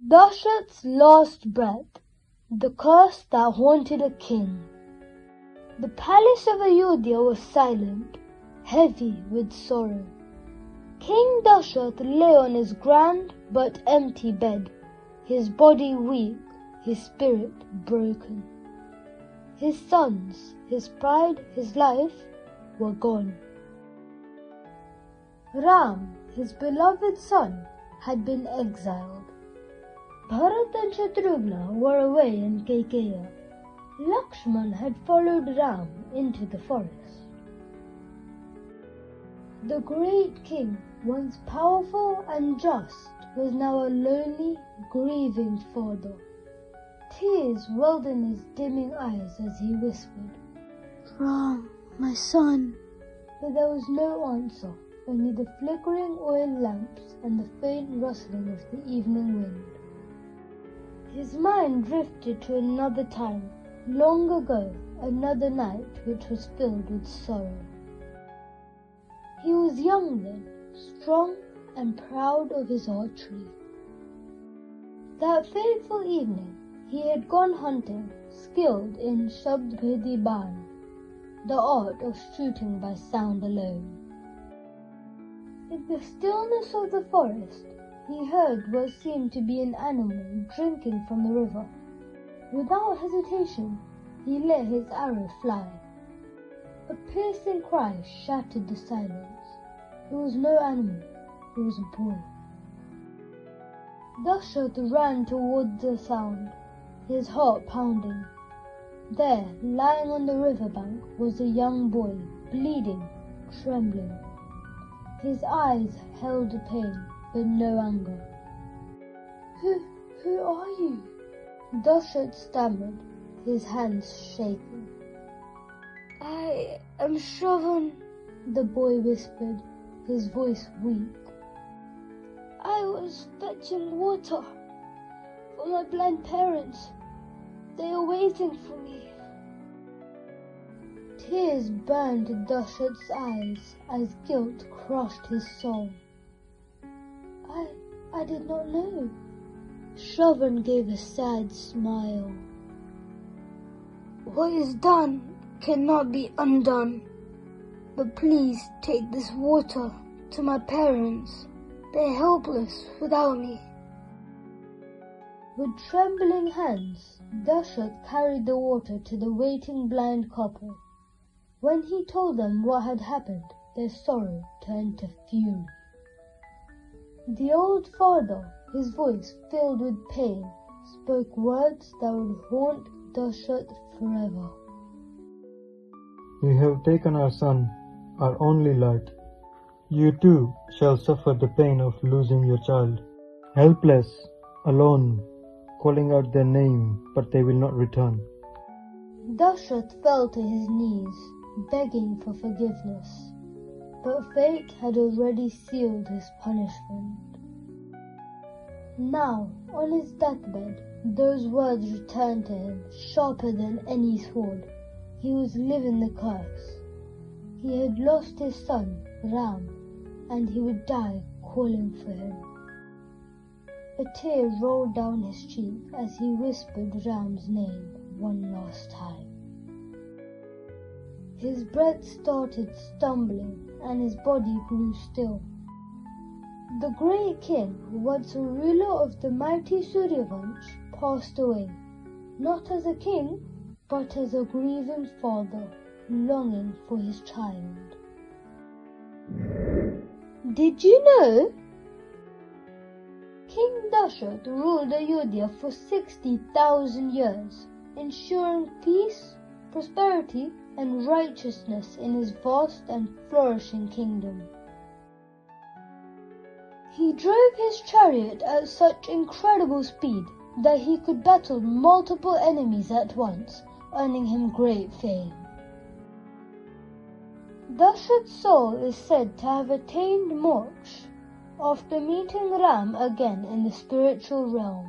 Dashrath's last breath, the curse that haunted a king. The palace of Ayodhya was silent, heavy with sorrow. King Dashrath lay on his grand but empty bed, his body weak, his spirit broken. His sons, his pride, his life were gone. Ram, his beloved son, had been exiled. Bharat and Shatrugna were away in Kaikeya. Lakshman had followed Ram into the forest. The great king, once powerful and just, was now a lonely, grieving father. Tears welled in his dimming eyes as he whispered, "Ram, my son." But there was no answer, only the flickering oil lamps and the faint rustling of the evening wind. His mind drifted to another time, long ago, another night which was filled with sorrow. He was young then, strong and proud of his archery. That fateful evening, he had gone hunting, skilled in Shabdbhedi Ban, the art of shooting by sound alone. In the stillness of the forest, he heard what seemed to be an animal drinking from the river. Without hesitation, he let his arrow fly. A piercing cry shattered the silence. It was no animal, it was a boy. Dashrath ran towards the sound, his heart pounding. There, lying on the riverbank, was a young boy, bleeding, trembling. His eyes held pain, but no anger. Who are you?" Dashrath stammered, his hands shaking. "I am Shravan," the boy whispered, his voice weak. "I was fetching water for my blind parents. They are waiting for me." Tears burned Dashrath's eyes as guilt crushed his soul. I did not know." Shravan gave a sad smile. "What is done cannot be undone. But please take this water to my parents. They are helpless without me." With trembling hands, Dashrath carried the water to the waiting blind couple. When he told them what had happened, their sorrow turned to fury. The old father, his voice filled with pain, spoke words that would haunt Dashrath forever. "We have taken our son, our only light. You too shall suffer the pain of losing your child. Helpless, alone, calling out their name, but they will not return." Dashrath fell to his knees, begging for forgiveness. But fate had already sealed his punishment. Now, on his deathbed, those words returned to him, sharper than any sword. He was living the curse. He had lost his son, Ram, and he would die calling for him. A tear rolled down his cheek as he whispered Ram's name one last time. His breath started stumbling and his body grew still. The great king, once a ruler of the mighty Suryavansh, passed away, not as a king, but as a grieving father, longing for his child. Did you know? King Dashrath ruled Ayodhya for 60,000 years, ensuring peace, prosperity, and righteousness in his vast and flourishing kingdom. He drove his chariot at such incredible speed that he could battle multiple enemies at once, earning him great fame. Dashrath's soul is said to have attained moksha after meeting Ram again in the spiritual realm.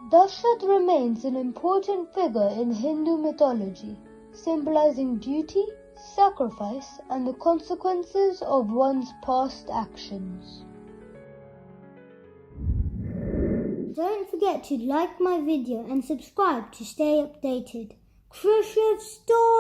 Dashrath remains an important figure in Hindu mythology, symbolizing duty, sacrifice, and the consequences of one's past actions. Don't forget to like my video and subscribe to stay updated. Crucial story!